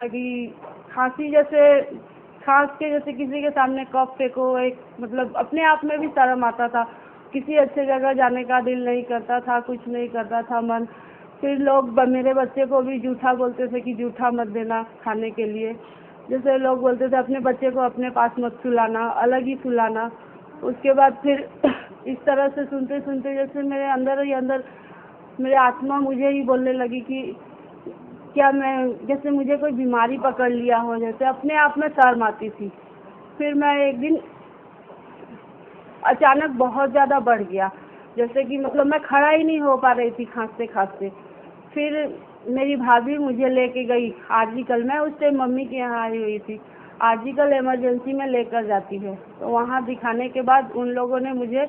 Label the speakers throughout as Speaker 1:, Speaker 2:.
Speaker 1: कि खांसी जैसे खांस के जैसे किसी के सामने कफ फेंको, एक मतलब अपने आप में भी शर्म आता था, किसी अच्छे जगह जाने का दिल नहीं करता था, कुछ नहीं करता था मन। फिर लोग मेरे बच्चे को भी जूठा बोलते थे कि जूठा मत देना खाने के लिए। जैसे लोग बोलते थे अपने बच्चे को अपने पास मत सुलाना, अलग ही सुलाना। उसके बाद फिर इस तरह से सुनते सुनते जैसे मेरे अंदर ही अंदर मेरी आत्मा मुझे ही बोलने लगी कि क्या मैं जैसे मुझे कोई बीमारी पकड़ लिया हो, जैसे अपने आप में शर्म आती थी। फिर मैं एक दिन अचानक बहुत ज़्यादा बढ़ गया, जैसे कि मतलब मैं खड़ा ही नहीं हो पा रही थी खांसते खांसते। फिर मेरी भाभी मुझे लेके गई आर्जिकल। मैं उस टाइम मम्मी के यहाँ आई हुई थी। आर्जिकल इमरजेंसी में लेकर जाती है, तो वहाँ दिखाने के बाद उन लोगों ने मुझे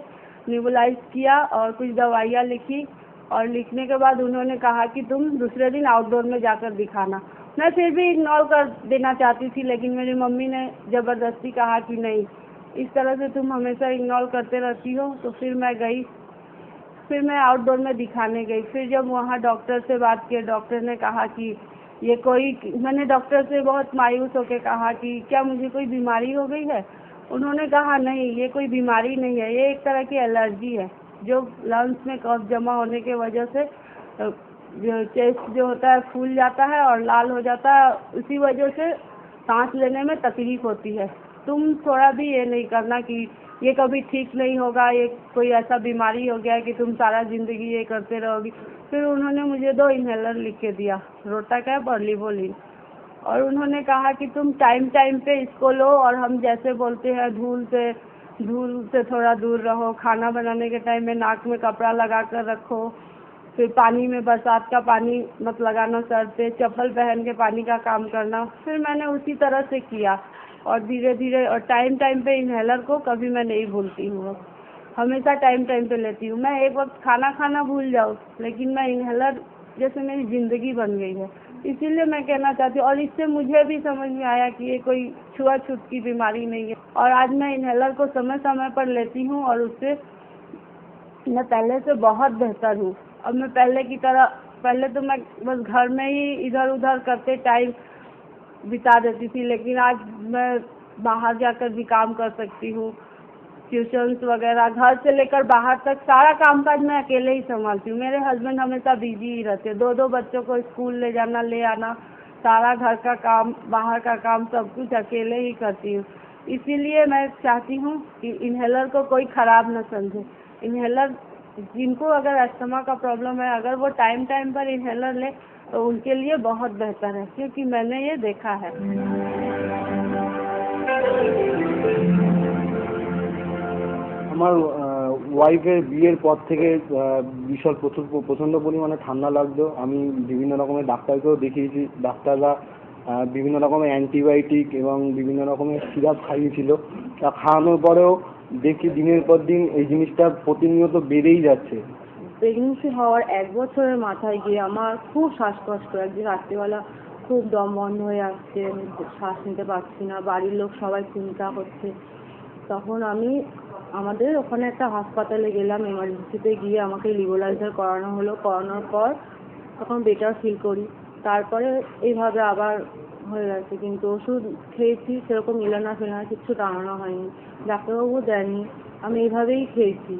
Speaker 1: न्यूबलाइज किया और कुछ दवाइयाँ लिखी, और लिखने के बाद उन्होंने कहा कि तुम दूसरे दिन आउटडोर में जाकर दिखाना। मैं फिर भी इग्नोर कर देना चाहती थी, लेकिन मेरी मम्मी ने ज़बरदस्ती कहा कि नहीं, इस तरह से तुम हमेशा इग्नोर करते रहती हो। तो फिर मैं गई, फिर मैं आउटडोर में दिखाने गई। फिर जब वहाँ डॉक्टर से बात की, डॉक्टर ने कहा कि ये कोई, मैंने डॉक्टर से बहुत मायूस होकर कहा कि क्या मुझे कोई बीमारी हो गई है। उन्होंने कहा नहीं, ये कोई बीमारी नहीं है, ये एक तरह की एलर्जी है, जो लंग्स में कफ जमा होने की वजह से जो चेस्ट जो होता है फूल जाता है और लाल हो जाता है, उसी वजह से सांस लेने में तकलीफ होती है। तुम थोड़ा भी ये नहीं करना कि ये कभी ठीक नहीं होगा, ये कोई ऐसा बीमारी हो गया है कि तुम सारा ज़िंदगी ये करते रहोगी। फिर उन्होंने मुझे 2 इन्हेलर लिख के दिया, रोटाकैप और लिवोलिन, और उन्होंने कहा कि तुम टाइम टाइम पे इसको लो, और हम जैसे बोलते हैं धूल से थोड़ा दूर रहो, खाना बनाने के टाइम में नाक में कपड़ा लगा कर रखो, फिर पानी में बरसात का पानी मत लगाना सर पे, चप्पल पहन के पानी का काम करना। फिर मैंने उसी तरह से किया, और धीरे धीरे, और टाइम टाइम पे इन्हेलर को कभी मैं नहीं भूलती हूँ, हमेशा टाइम टाइम पे लेती हूँ। मैं एक वक्त खाना खाना भूल जाऊँ, लेकिन मैं इन्हेलर जैसे मेरी ज़िंदगी बन गई है। इसीलिए मैं कहना चाहती हूँ, और इससे मुझे भी समझ में आया कि ये कोई छुआछूत की बीमारी नहीं है, और आज मैं इन्हेलर को समय समय पर लेती हूँ, और उससे मैं पहले से बहुत बेहतर हूँ। अब मैं पहले की तरह, पहले तो मैं बस घर में ही इधर उधर करते टाइम बिता देती थी, लेकिन आज मैं बाहर जाकर भी काम कर सकती हूँ। ट्यूशन्स वगैरह, घर से लेकर बाहर तक सारा कामकाज मैं अकेले ही संभालती हूँ। मेरे हस्बैंड हमेशा बिजी ही रहते हैं, 2-2 बच्चों को स्कूल ले जाना ले आना, सारा घर का काम बाहर का काम सब कुछ अकेले ही करती हूँ। इसीलिए मैं चाहती हूँ कि इन्हेलर को कोई ख़राब न समझे। इन्हेलर, जिनको अगर अस्थमा का प्रॉब्लम है, अगर वो टाइम टाइम पर इन्हेलर ले तो उनके लिए बहुत बेहतर है, क्योंकि मैंने ये देखा है।
Speaker 2: আমার ওয়াইফের বিয়ের পর থেকে ভীষণ প্রচণ্ড পরিমাণে ঠান্ডা লাগতো। আমি বিভিন্ন রকমের ডাক্তারকেও দেখিয়েছি, ডাক্তাররা বিভিন্ন রকমের অ্যান্টিবায়োটিক এবং বিভিন্ন রকমের সিরাপ খাইয়েছিল। তা খাওয়ানোর পরেও দেখি দিনের পর দিন এই জিনিসটা প্রতিনিয়ত বেড়েই যাচ্ছে।
Speaker 1: প্রেগনেন্সি হওয়ার 1 বছরের মাথায় গিয়ে আমার খুব শ্বাসকষ্ট, একদিন রাত্রিবেলা খুব দম বন্ধ হয়ে আসছে, আমি শ্বাস নিতে পারছি না, বাড়ির লোক সবাই চিন্তা হচ্ছে। তখন আমি আমাদের ওখানে একটা হাসপাতালে গেলাম, এমার্জেন্সিতে গিয়ে আমাকে লিবোলাইজার করানো হলো। করানোর পর তখন বেটার ফিল করি, তারপরে এইভাবে আবার হয়ে গেছে। কিন্তু ওষুধ খেয়েছি, সেরকম ইলানা ফিলানা কিচ্ছু টানানো হয়নি, ডাক্তারবাবু দেননি, আমি এইভাবেই খেয়েছি।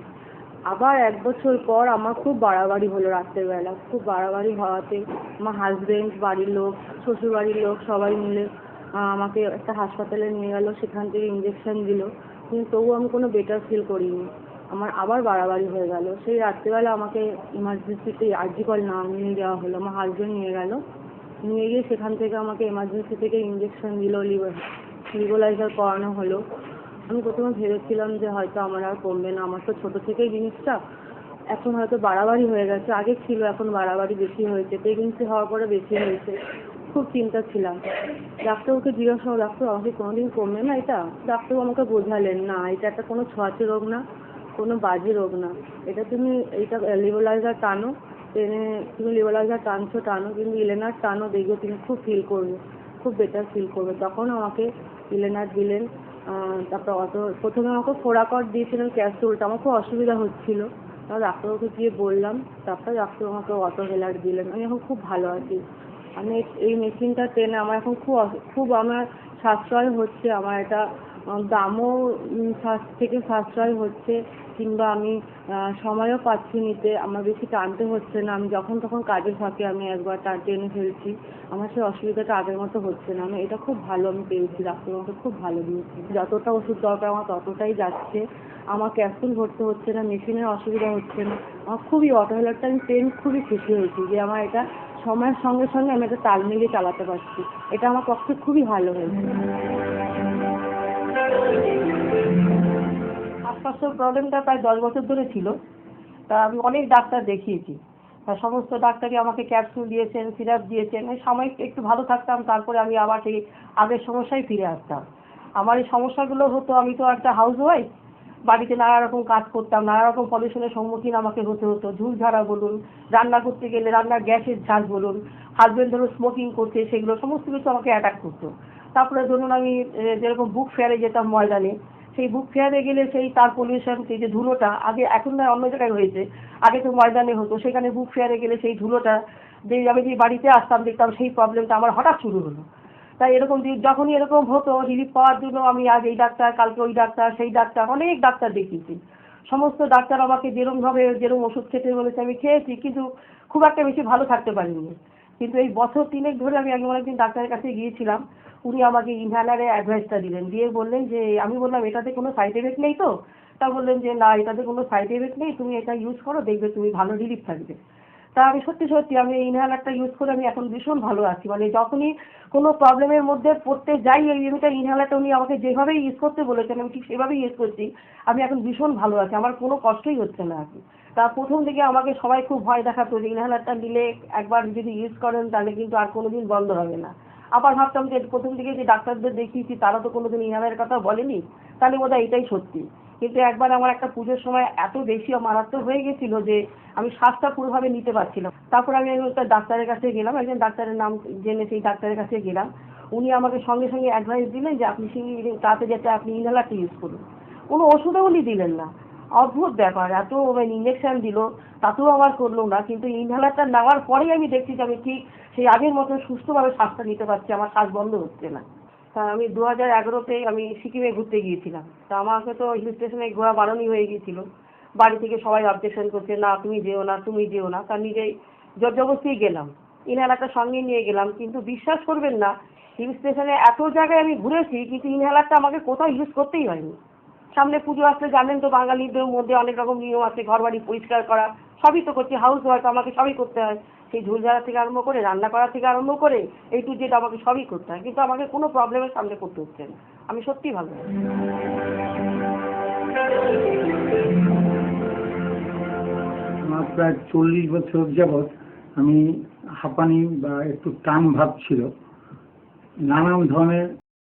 Speaker 1: আবার 1 বছর পর আমার খুব বাড়াবাড়ি হলো রাত্রেবেলা। খুব বাড়াবাড়ি হওয়াতে আমার হাজবেন্ড, বাড়ির লোক, শ্বশুরবাড়ির লোক সবাই মিলে আমাকে একটা হাসপাতালে নিয়ে গেল, সেখান থেকে ইঞ্জেকশন দিল, কিন্তু তবুও আমি কোনো বেটার ফিল করিনি। আমার আবার বাড়াবাড়ি হয়ে গেল। সেই রাত্রেবেলা আমাকে এমার্জেন্সিতে আরজিকর নিয়ে যাওয়া হলো, আমার হাজবেন্ড নিয়ে গেল। নিয়ে গিয়ে সেখান থেকে আমাকে এমার্জেন্সি থেকে ইঞ্জেকশন দিল, লিবোলাইজার করানো হলো। আমি প্রথমে ভেবেছিলাম যে হয়তো আমার আর কমবে না, আমার তো ছোটো থেকেই জিনিসটা, এখন হয়তো বাড়াবাড়ি হয়ে গেছে, আগে ছিল এখন বাড়াবাড়ি বেশি হয়েছে, প্রেগনেন্সি হওয়ার পরে বেশি হয়েছে। খুব চিন্তা ছিলাম। ডাক্তারবাবুকে জিজ্ঞাসা করলাম, ডাক্তার আমাকে কোনোদিন কমবে না এটা? ডাক্তারবাবু আমাকে বোঝালেন, না এটা একটা কোনো ছোঁয়াচে রোগ না, কোনো বাজে রোগ না, এটা তুমি এইটা লিবোলাইজার টানো, টেনে তুমি লিবোলাইজার টানো, কিন্তু ইলেনার টানো, দেখবে তুমি খুব ফিল করবে, খুব বেটার ফিল করবে। তখন আমাকে ইলেনার দিলেন। তারপর প্রথমে আমাকে ফোরাকট দিয়েছিলেন ক্যাপসুলটা, আমার খুব অসুবিধা হচ্ছিলো, তারপর ডাক্তারবাবুকে গিয়ে বললাম, তারপর ডাক্তার আমাকে অটো হেলার দিলেন। আমি এখন খুব ভালো আছি। আমি এই মেশিনটা টেনে আমার এখন খুব আমার সাশ্রয় হচ্ছে, আমার এটা দামও থেকে সাশ্রয় হচ্ছে, কিংবা আমি সময়ও পাচ্ছি নিতে, আমার বেশি টানতে হচ্ছে না, আমি যখন তখন কাজে ফাঁকে আমি একবার টেনে ফেলছি, আমার সেই অসুবিধাটা আগের মতো হচ্ছে না। আমি এটা খুব ভালো আমি পেয়েছি, ডাক্তার আমাকে খুব ভালো দিয়েছি, যতটা ওষুধ দরকার আমার ততটাই যাচ্ছে, আমার ক্যাপসুল ভরতে হচ্ছে না, মেশিনের অসুবিধা হচ্ছে না, আমার খুবই অটোহেলারটা আমি পেন খুবই খুশি হয়েছি যে আমার এটা সময়ের সঙ্গে সঙ্গে আমি এটা তাল মিলিয়ে চালাতে পারছি, এটা আমার পক্ষে খুবই ভালো হয়েছে।
Speaker 3: শ্বাসকষ্টের প্রবলেমটা প্রায় 10 বছর ধরে ছিল। তা আমি অনেক ডাক্তার দেখিয়েছি, সমস্ত ডাক্তারই আমাকে ক্যাপসুল দিয়েছেন, সিরাপ দিয়েছেন, এই সাময়িক একটু ভালো থাকতাম, তারপরে আমি আবার সেই আগের সমস্যায় ফিরে আসতাম। আমার এই সমস্যাগুলো হতো, আমি তো একটা হাউস ওয়াইফ, বাড়িতে নানা রকম কাজ করতাম, নানা রকম পলিউশনের সম্মুখীন আমাকে হতে হতো, ঝুল ঝাড়া বলুন, রান্না করতে গেলে রান্নার গ্যাসের ঝাঁজ বলুন, হাজবেন্ড ধরুন স্মোকিং করছে, সেগুলো সমস্ত কিছু আমাকে অ্যাটাক করতো। তারপরে ধরুন আমি যেরকম বুক ফেয়ারে যেতাম ময়দানে, সেই বুক ফেয়ারে গেলে সেই তার পলিউশন, সেই যে ধুলোটা, আগে এখন না অন্য জায়গায় হয়েছে, আগে তো ময়দানে হতো, সেখানে বুক ফেয়ারে গেলে সেই ধুলোটা আমি যে বাড়িতে আসতাম দেখতাম সেই প্রবলেমটা আমার হঠাৎ শুরু হলো। তাই এরকম যখনই এরকম হতো, রিলিফ পাওয়ার জন্য আমি আজ এই ডাক্তার, কালকে ওই ডাক্তার, সেই ডাক্তার, অনেক ডাক্তার দেখিয়েছি। সমস্ত ডাক্তার আমাকে যেরকম ওষুধ খেতে বলেছে আমি খেয়েছি, কিন্তু খুব একটা বেশি ভালো থাকতে পারিনি। কিন্তু এই বছর 3 ধরে আমি একদিন ডাক্তারের কাছে গিয়েছিলাম, উনি আমাকে ইনহেলারের অ্যাডভাইসটা দিলেন, দিয়ে বললেন যে, আমি বললাম এটাতে কোনো সাইড এফেক্ট নেই তো? তা বললেন যে না, এটাতে কোনো সাইড এফেক্ট নেই, তুমি এটা ইউজ করো, দেখবে তুমি ভালো রিলিফ থাকবে। তা আমি সত্যি আমি এই ইনহেলারটা ইউজ করে আমি এখন ভীষণ ভালো আছি। মানে যখনই কোনো প্রবলেমের মধ্যে পড়তে যাই, এই ইনহেলারটা উনি আমাকে যেভাবে ইউজ করতে বলেছেন আমি ঠিক সেভাবেই ইউজ করছি, আমি এখন ভীষণ ভালো আছি, আমার কোনো কষ্টই হচ্ছে না এখন। তা প্রথম দিকে আমাকে সবাই খুব ভয় দেখাতো যে ইনহেলারটা নিলে একবার যদি ইউজ করেন তাহলে কিন্তু আর কোনোদিন বন্ধ হবে না। আবার ভাবতাম যে প্রথম দিকে যে ডাক্তারদের দেখিয়েছি তারা তো কোনোদিন ইনহেলারের কথা বলেনি, তাহলে বোধহয় এটাই সত্যি। কিন্তু একবার আমার একটা পুজোর সময় এত বেশি মারাত্মক হয়ে গেছিল যে আমি শ্বাসটা পুরোভাবে নিতে পারছিলাম। তারপর আমি একটা ডাক্তারের কাছে গেলাম, একজন ডাক্তারের নাম জেনে সেই ডাক্তারের কাছে গেলাম। উনি আমাকে সঙ্গে সঙ্গে অ্যাডভাইস দিলেন যে আপনি সেই তাতে যাতে আপনি ইনহেলারটা ইউজ করুন। কোনো ওষুধও উনি দিলেন না, অদ্ভুত ব্যাপার, এত ইঞ্জেকশন দিল তাতেও আমার করলো না, কিন্তু ইনহেলারটা নেওয়ার পরেই আমি দেখছি যে আমি ঠিক সেই আগের মতো সুস্থভাবে শ্বাসটা নিতে পারছি, আমার শ্বাস বন্ধ হচ্ছে না। তা আমি 2011-তে আমি সিকিমে ঘুরতে গিয়েছিলাম। তা আমাকে তো হিল স্টেশনে ঘোরা বারণই হয়ে গিয়েছিল, বাড়ি থেকে সবাই অবজেকশন করছে, না তুমি যেও না, তুমি যেও না। তা নিজেই জবরদস্তি গেলাম, ইনহেলারটা সঙ্গে নিয়ে গেলাম। কিন্তু বিশ্বাস করবেন না, হিল স্টেশনে এত জায়গায় আমি ঘুরেছি, কিন্তু ইনহেলারটা আমাকে কোথাও ইউজ করতেই হয়নি। সামনে পুজো আসলে জানেন তো বাঙালিদের মধ্যে অনেক রকম নিয়ম আছে, ঘর বাড়ি পরিষ্কার করা, সবই তো করছি, হাউস ওয়াইফ, আমাকে সবই করতে হয়, সেই ঝুল ঝাড়া থেকে আরম্ভ করে রান্না করা থেকে আরম্ভ করে এই টু জেড আমাকে সবই করতে হয়, কিন্তু আমাকে কোনো প্রবলেমের সামনে করতে হচ্ছে না, আমি সত্যি ভালো আছি।
Speaker 4: আমার প্রায় 40 বছর যাবৎ আমি হাঁপানি বা একটু টান ভাব ছিল, নানান ধরনের